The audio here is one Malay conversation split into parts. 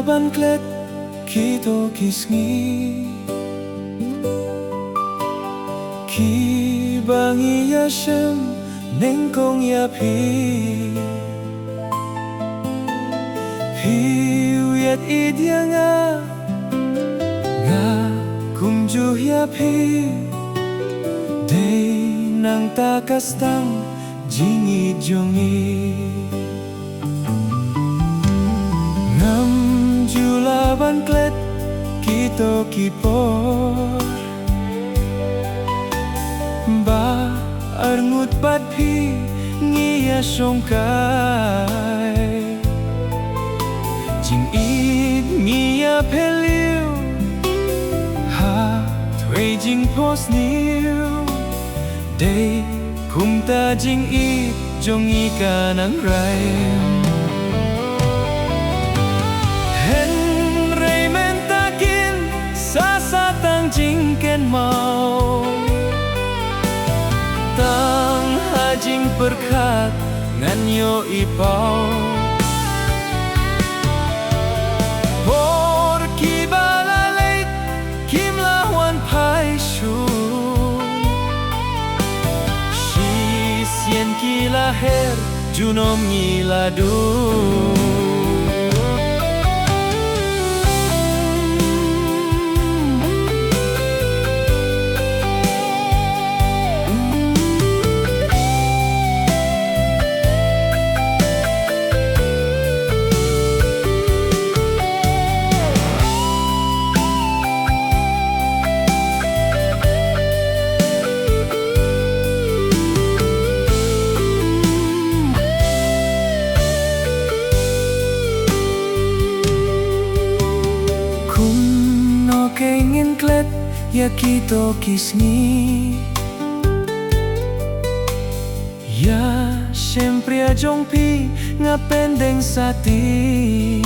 ban klet kito kisngi ki bangi yashem nengkong ya pi uyat idya nga kumjuh ya pi day nang takas tang jingi jongi ngam julaban klet kito kipor ba arngut pat pi ngiya songkai jing id ngiya peliu ha thuay jing pos niu day kumta jing id jongi kanang rai sasatang jingken mau tang hajing berkat nganyo ipau por kibalalait kim lawan pai shu shi sien kilaher junom ngiladu Keingin klet ya kito kisngi ya sempre ajong pi ngapendeng sati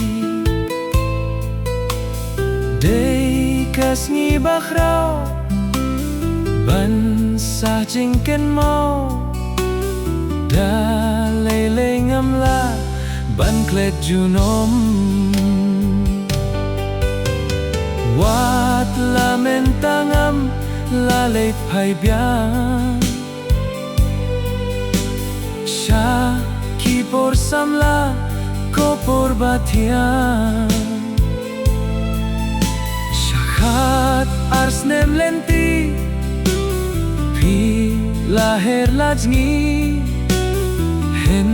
day kasngi bakrao ban sa jingken mau dalele ngamla ban klet junom wat lamentangam lalait pai biang sha kipor samla kopor batian shahat arsnem lenti pi laher lajngi hen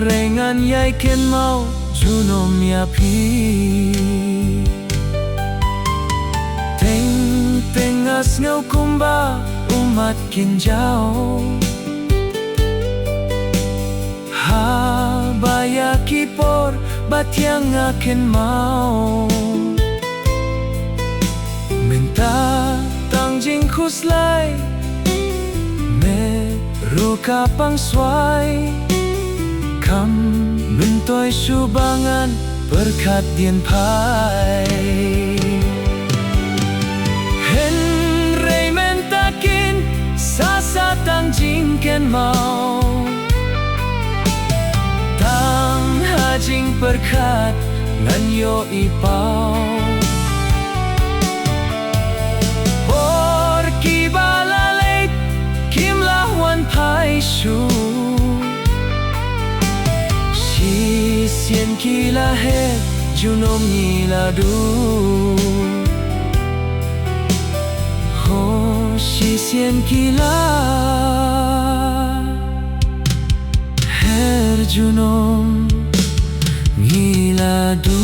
rengan yai ken mau junom ya pi tengas ngau kumba umat kinjau habaya kipor batiang aken mau minta tangjing kuslai me ruka pangswai kam mentoy subangan berkat dien pai sasatang jingken mau tang hajing berkat nganyo ipau por kibalalait kim lawan pai shu shi sien kilahet junom ngiladu shi sien kila her junom ngiladu